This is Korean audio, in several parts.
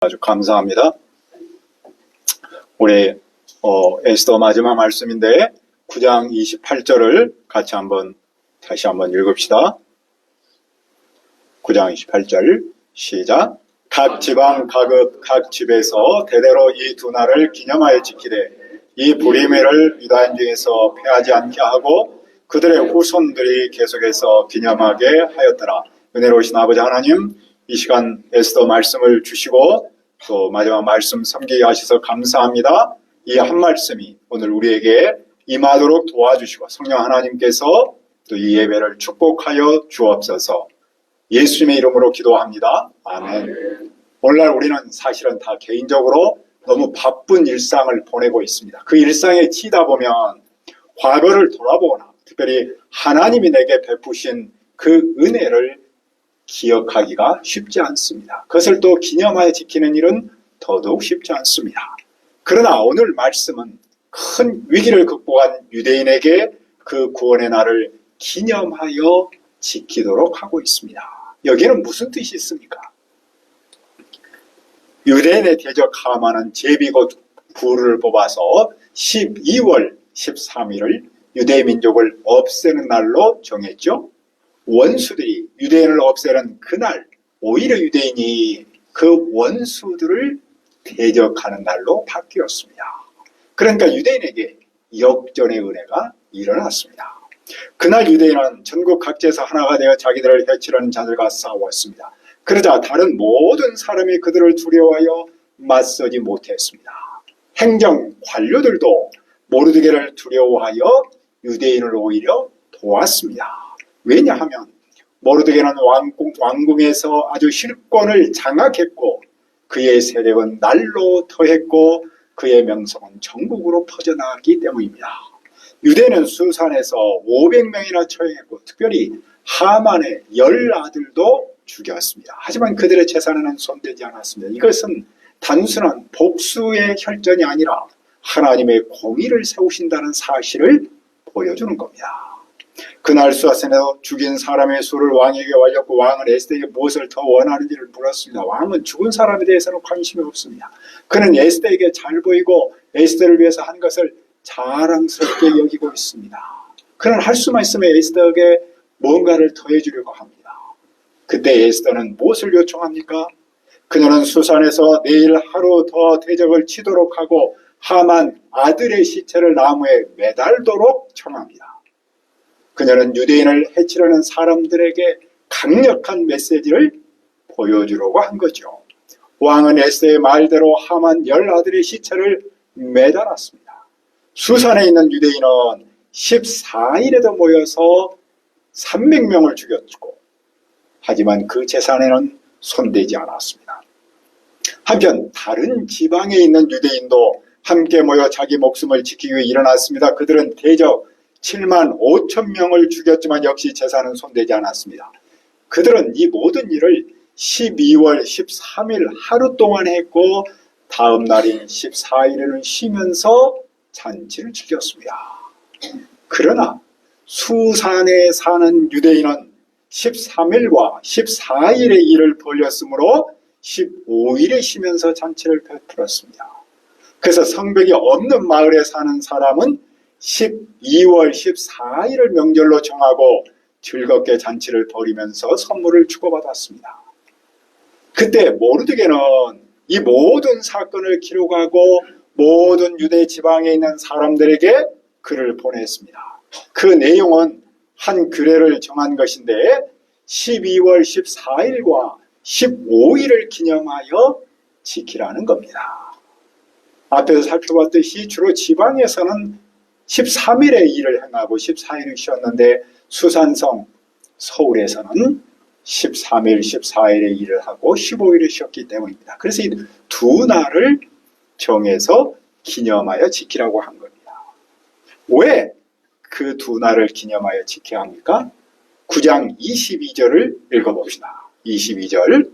아주 감사합니다. 우리 에스더 마지막 말씀인데 9장 28절을 같이 다시 한번 읽읍시다. 9장 28절 시작. 각 지방 각 집에서 대대로 이 두 날을 기념하여 지키되 이 불임회를 유다인 중에서 폐하지 않게 하고 그들의 후손들이 계속해서 기념하게 하였더라. 은혜로우신 아버지 하나님, 이 시간 에스더 말씀을 주시고 또 마지막 말씀 섬기게 하셔서 감사합니다. 이 한 말씀이 오늘 우리에게 임하도록 도와주시고 성령 하나님께서 또 이 예배를 축복하여 주옵소서. 예수님의 이름으로 기도합니다. 아멘. 오늘날 우리는 사실은 다 개인적으로 너무 바쁜 일상을 보내고 있습니다. 그 일상에 치다 보면 과거를 돌아보거나 특별히 하나님이 내게 베푸신 그 은혜를 기억하기가 쉽지 않습니다. 그것을 또 기념하여 지키는 일은 더더욱 쉽지 않습니다. 그러나 오늘 말씀은 큰 위기를 극복한 유대인에게 그 구원의 날을 기념하여 지키도록 하고 있습니다. 여기에는 무슨 뜻이 있습니까? 유대인의 대적 하만은 제비 곧 불을 뽑아서 12월 13일을 유대 민족을 없애는 날로 정했죠. 원수들이 유대인을 없애는 그날 오히려 유대인이 그 원수들을 대적하는 날로 바뀌었습니다. 그러니까 유대인에게 역전의 은혜가 일어났습니다. 그날 유대인은 전국 각지에서 하나가 되어 자기들을 해치려는 자들과 싸웠습니다. 그러자 다른 모든 사람이 그들을 두려워하여 맞서지 못했습니다. 행정 관료들도 모르드게를 두려워하여 유대인을 오히려 도왔습니다. 왜냐하면 모르드게는 왕궁에서 아주 실권을 장악했고 그의 세력은 날로 더했고 그의 명성은 전국으로 퍼져나갔기 때문입니다. 유대는 수산에서 500명이나 처형했고 특별히 하만의 10아들도 죽였습니다. 하지만 그들의 재산에는 손대지 않았습니다. 이것은 단순한 복수의 혈전이 아니라 하나님의 공의를 세우신다는 사실을 보여주는 겁니다. 그날 수아센에서 죽인 사람의 수를 왕에게 알렸고 왕은 에스더에게 무엇을 더 원하는지를 물었습니다. 왕은 죽은 사람에 대해서는 관심이 없습니다. 그는 에스더에게 잘 보이고 에스더를 위해서 한 것을 자랑스럽게 여기고 있습니다. 그는 할 수만 있으면 에스더에게 뭔가를 더해주려고 합니다. 그때 에스더는 무엇을 요청합니까? 그녀는 수산에서 내일 하루 더 대적을 치도록 하고 하만 아들의 시체를 나무에 매달도록 청합니다. 그녀는 유대인을 해치려는 사람들에게 강력한 메시지를 보여주려고 한 거죠. 왕은 에스더의 말대로 하만 10아들의 시체를 매달았습니다. 수산에 있는 유대인은 14일에도 모여서 300명을 죽였고 하지만 그 재산에는 손대지 않았습니다. 한편 다른 지방에 있는 유대인도 함께 모여 자기 목숨을 지키기 위해 일어났습니다. 그들은 대적 7만 5천 명을 죽였지만 역시 재산은 손대지 않았습니다. 그들은 이 모든 일을 12월 13일 하루 동안 했고 다음 날인 14일에는 쉬면서 잔치를 지켰습니다. 그러나 수산에 사는 유대인은 13일과 14일의 일을 벌렸으므로 15일에 쉬면서 잔치를 베풀었습니다. 그래서 성벽이 없는 마을에 사는 사람은 12월 14일을 명절로 정하고 즐겁게 잔치를 벌이면서 선물을 주고받았습니다. 그때 모르드게는 이 모든 사건을 기록하고 모든 유대 지방에 있는 사람들에게 글을 보냈습니다. 그 내용은 한 규례를 정한 것인데 12월 14일과 15일을 기념하여 지키라는 겁니다. 앞에서 살펴봤듯이 주로 지방에서는 13일에 일을 행하고 14일을 쉬었는데 수산성 서울에서는 13일, 14일에 일을 하고 15일을 쉬었기 때문입니다. 그래서 이 두 날을 정해서 기념하여 지키라고 한 겁니다. 왜 그 두 날을 기념하여 지켜야 합니까? 9장 22절을 읽어봅시다. 22절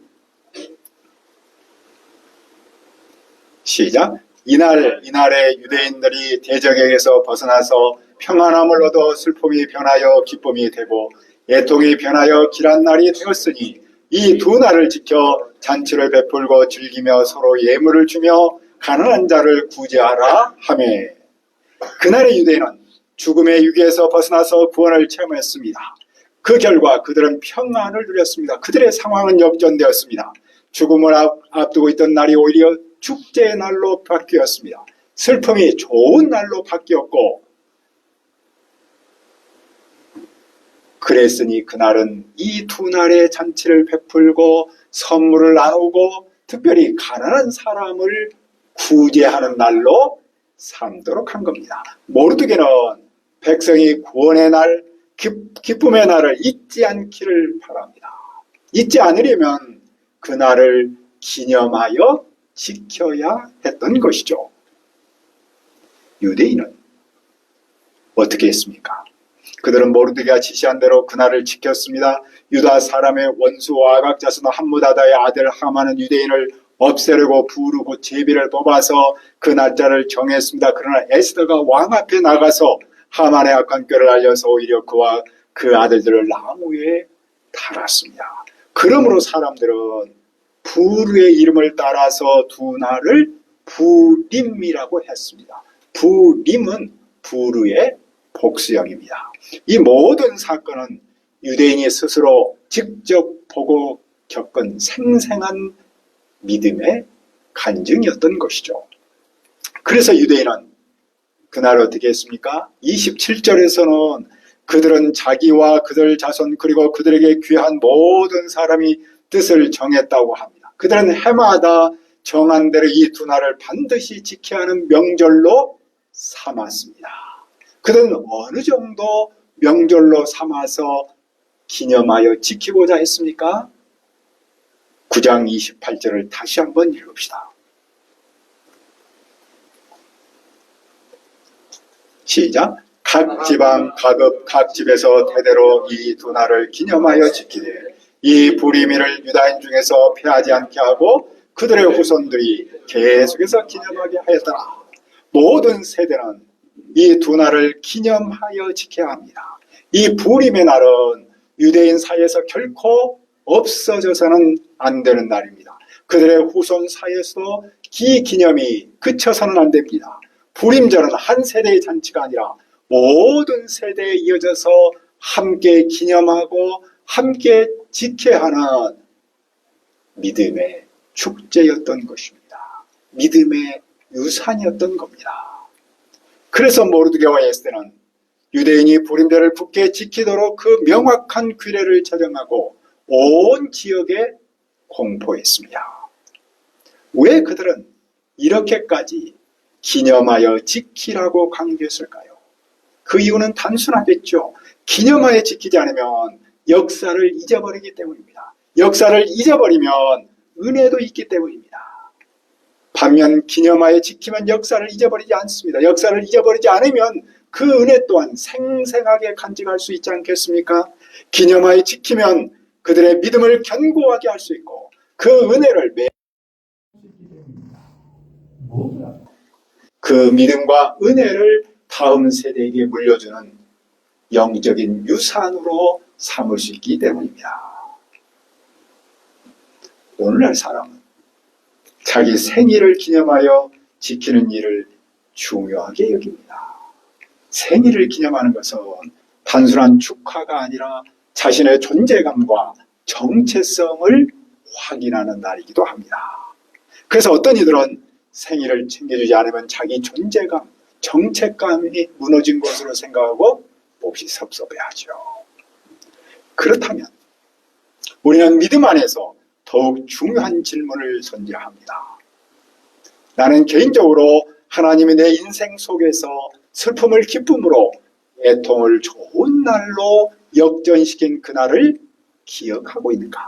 시작. 이날에 유대인들이 대적에게서 벗어나서 평안함을 얻어 슬픔이 변하여 기쁨이 되고 애통이 변하여 길한 날이 되었으니 이 두 날을 지켜 잔치를 베풀고 즐기며 서로 예물을 주며 가난한 자를 구제하라 하매, 그날의 유대인은 죽음의 유기에서 벗어나서 구원을 체험했습니다. 그 결과 그들은 평안을 누렸습니다. 그들의 상황은 역전되었습니다. 죽음을 앞두고 있던 날이 오히려 축제의 날로 바뀌었습니다. 슬픔이 좋은 날로 바뀌었고, 그랬으니 그날은 이 두 날의 잔치를 베풀고 선물을 나누고 특별히 가난한 사람을 구제하는 날로 삼도록 한 겁니다. 모르드게는 백성이 구원의 날, 기쁨의 날을 잊지 않기를 바랍니다. 잊지 않으려면 그날을 기념하여 지켜야 했던 것이죠. 유대인은 어떻게 했습니까? 그들은 모르드게가 지시한 대로 그날을 지켰습니다. 유다 사람의 원수 아각 자손 함무다다의 아들 하만은 유대인을 없애려고 부르고 제비를 뽑아서 그 날짜를 정했습니다. 그러나 에스더가 왕 앞에 나가서 하만의 악한 꾀를 알려서 오히려 그와 그 아들들을 나무에 달았습니다. 그러므로 사람들은 부르의 이름을 따라서 두 날을 부림이라고 했습니다. 부림은 부르의 복수형입니다. 이 모든 사건은 유대인이 스스로 직접 보고 겪은 생생한 믿음의 간증이었던 것이죠. 그래서 유대인은 그날 어떻게 했습니까? 27절에서는 그들은 자기와 그들 자손 그리고 그들에게 귀한 모든 사람이 뜻을 정했다고 합니다. 그들은 해마다 정한 대로 이 두 날을 반드시 지켜야 하는 명절로 삼았습니다. 그들은 어느 정도 명절로 삼아서 기념하여 지키고자 했습니까? 9장 28절을 다시 한번 읽읍시다. 시작. 각 지방, 각읍, 각 집에서 대대로 이 두 날을 기념하여 지키되 이 불임일을 유다인 중에서 패하지 않게 하고 그들의 후손들이 계속해서 기념하게 하였더라. 모든 세대는 이 두 날을 기념하여 지켜야 합니다. 이 불임의 날은 유대인 사이에서 결코 없어져서는 안 되는 날입니다. 그들의 후손 사이에서도 이 기념이 그쳐서는 안 됩니다. 불임절은 한 세대의 잔치가 아니라 모든 세대에 이어져서 함께 기념하고 함께 지켜야 하는 믿음의 축제였던 것입니다. 믿음의 유산이었던 겁니다. 그래서 모르드게와 에스더는 유대인이 불임절을 굳게 지키도록 그 명확한 규례를 제정하고 온 지역에 공포했습니다. 왜 그들은 이렇게까지 기념하여 지키라고 강조했을까요? 그 이유는 단순하겠죠. 기념하여 지키지 않으면 역사를 잊어버리기 때문입니다. 역사를 잊어버리면 은혜도 있기 때문입니다. 반면 기념하여 지키면 역사를 잊어버리지 않습니다. 역사를 잊어버리지 않으면 그 은혜 또한 생생하게 간직할 수 있지 않겠습니까? 기념하여 지키면 그들의 믿음을 견고하게 할 수 있고 그 은혜를 그 믿음과 은혜를 다음 세대에게 물려주는 영적인 유산으로 삼을 수 있기 때문입니다. 오늘날 사람은 자기 생일을 기념하여 지키는 일을 중요하게 여깁니다. 생일을 기념하는 것은 단순한 축하가 아니라 자신의 존재감과 정체성을 확인하는 날이기도 합니다. 그래서 어떤 이들은 생일을 챙겨주지 않으면 자기 존재감, 정체감이 무너진 것으로 생각하고 몹시 섭섭해하죠. 그렇다면 우리는 믿음 안에서 더욱 중요한 질문을 던져야 합니다. 나는 개인적으로 하나님이 내 인생 속에서 슬픔을 기쁨으로, 애통을 좋은 날로 역전시킨 그날을 기억하고 있는가?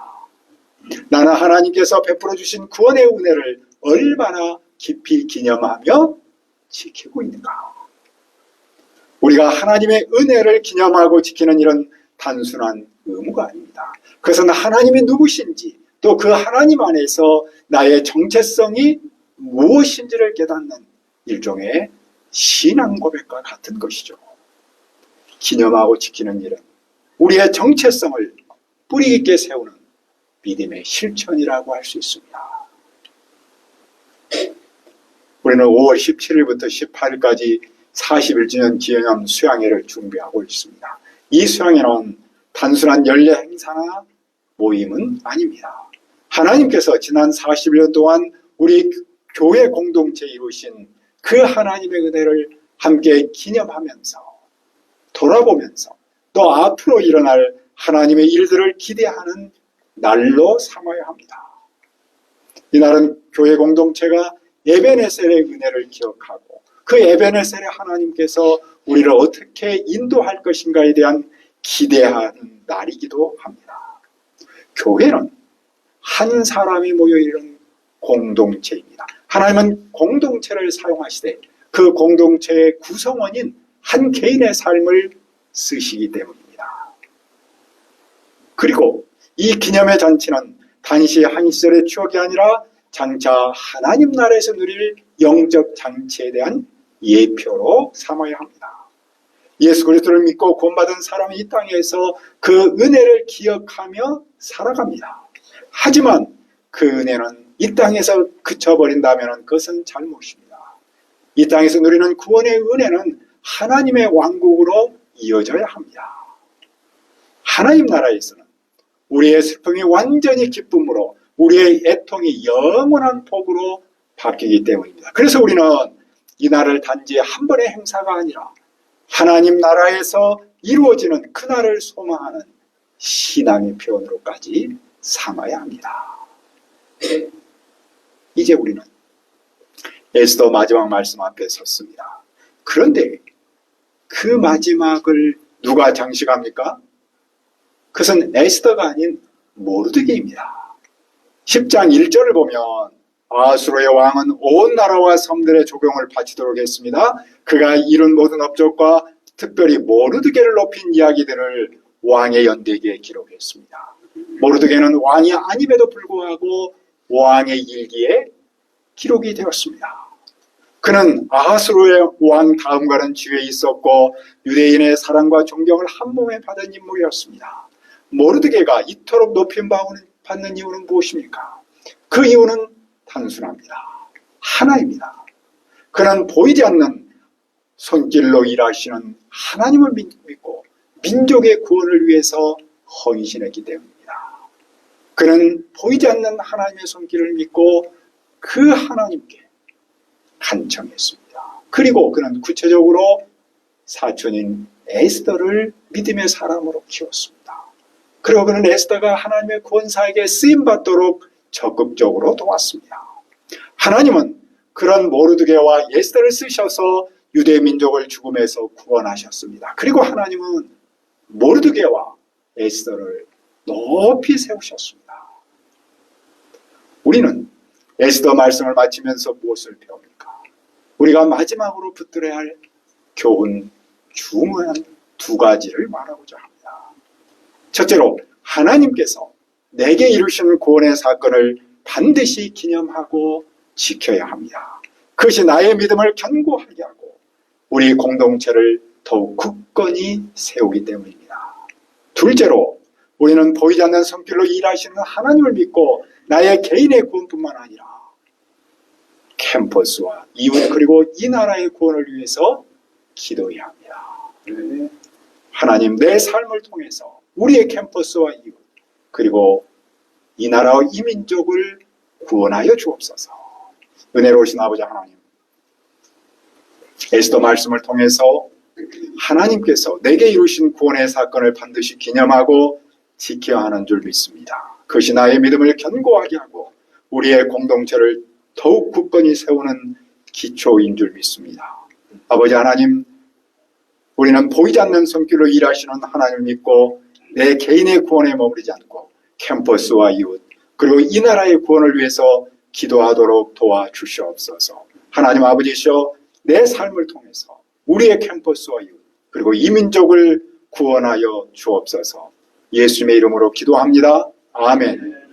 나는 하나님께서 베풀어 주신 구원의 은혜를 얼마나 깊이 기념하며 지키고 있는가? 우리가 하나님의 은혜를 기념하고 지키는 일은 단순한 의무가 아닙니다. 그것은 하나님이 누구신지, 또 그 하나님 안에서 나의 정체성이 무엇인지를 깨닫는 일종의 신앙 고백과 같은 것이죠. 기념하고 지키는 일은 우리의 정체성을 뿌리 깊게 세우는 믿음의 실천이라고 할 수 있습니다. 우리는 5월 17일부터 18일까지 41주년 기념 수양회를 준비하고 있습니다. 이 수양회는 단순한 연례 행사나 모임은 아닙니다. 하나님께서 지난 41년 동안 우리 교회 공동체에 이루신 그 하나님의 은혜를 함께 기념하면서 돌아보면서 또 앞으로 일어날 하나님의 일들을 기대하는 날로 삼아야 합니다. 이날은 교회 공동체가 에베네셀의 은혜를 기억하고 그 에베네셀의 하나님께서 우리를 어떻게 인도할 것인가에 대한 기대하는 날이기도 합니다. 교회는 한 사람이 모여 있는 공동체입니다. 하나님은 공동체를 사용하시되 그 공동체의 구성원인 한 개인의 삶을 쓰시기 때문입니다. 그리고 이 기념의 잔치는 단시 한 시절의 추억이 아니라 장차 하나님 나라에서 누릴 영적 장치에 대한 예표로 삼아야 합니다. 예수 그리스도를 믿고 구원받은 사람이 이 땅에서 그 은혜를 기억하며 살아갑니다. 하지만 그 은혜는 이 땅에서 그쳐버린다면 그것은 잘못입니다. 이 땅에서 누리는 구원의 은혜는 하나님의 왕국으로 이어져야 합니다. 하나님 나라에서는 우리의 슬픔이 완전히 기쁨으로 우리의 애통이 영원한 복으로 바뀌기 때문입니다. 그래서 우리는 이 날을 단지 한 번의 행사가 아니라 하나님 나라에서 이루어지는 그날을 소망하는 신앙의 표현으로까지 삼아야 합니다. 이제 우리는 에스더 마지막 말씀 앞에 섰습니다. 그런데 그 마지막을 누가 장식합니까? 그것은 에스더가 아닌 모르드게입니다. 10장 1절을 보면 아수르의 왕은 온 나라와 섬들의 조경을 바치도록 했습니다. 그가 이룬 모든 업적과 특별히 모르드게를 높인 이야기들을 왕의 연대기에 기록했습니다. 모르드게는 왕이 아님에도 불구하고 왕의 일기에 기록이 되었습니다. 그는 아하스로의 왕 다음과는 지위에 있었고 유대인의 사랑과 존경을 한 몸에 받은 인물이었습니다. 모르드게가 이토록 높임 받는 이유는 무엇입니까? 그 이유는 단순합니다. 하나입니다. 그는 보이지 않는 손길로 일하시는 하나님을 믿고 민족의 구원을 위해서 헌신했기 때문입니다. 그는 보이지 않는 하나님의 손길을 믿고 그 하나님께 간청했습니다. 그리고 그는 구체적으로 사촌인 에스더를 믿음의 사람으로 키웠습니다. 그리고 그는 에스더가 하나님의 권사에게 쓰임받도록 적극적으로 도왔습니다. 하나님은 그런 모르드게와 에스더를 쓰셔서 유대 민족을 죽음에서 구원하셨습니다. 그리고 하나님은 모르드게와 에스더를 높이 세우셨습니다. 우리는 에스더 말씀을 마치면서 무엇을 배웁니까? 우리가 마지막으로 붙들어야 할 교훈 중요한 두 가지를 말하고자 합니다. 첫째로 하나님께서 내게 이루신 구원의 사건을 반드시 기념하고 지켜야 합니다. 그것이 나의 믿음을 견고하게 하고 우리 공동체를 더욱 굳건히 세우기 때문입니다. 둘째로 우리는 보이지 않는 손길로 일하시는 하나님을 믿고 나의 개인의 구원뿐만 아니라 캠퍼스와 이웃 그리고 이 나라의 구원을 위해서 기도해야 합니다. 하나님 내 삶을 통해서 우리의 캠퍼스와 이웃 그리고 이 나라와 이 민족을 구원하여 주옵소서. 은혜로우신 아버지 하나님, 에스더 말씀을 통해서 하나님께서 내게 이루신 구원의 사건을 반드시 기념하고 지켜야 하는 줄 믿습니다. 그것이 나의 믿음을 견고하게 하고 우리의 공동체를 더욱 굳건히 세우는 기초인 줄 믿습니다. 아버지 하나님, 우리는 보이지 않는 손길로 일하시는 하나님을 믿고 내 개인의 구원에 머무르지 않고 캠퍼스와 이웃 그리고 이 나라의 구원을 위해서 기도하도록 도와주시옵소서. 하나님 아버지시여, 내 삶을 통해서 우리의 캠퍼스와 이웃 그리고 이 민족을 구원하여 주옵소서. 예수님의 이름으로 기도합니다. 아멘.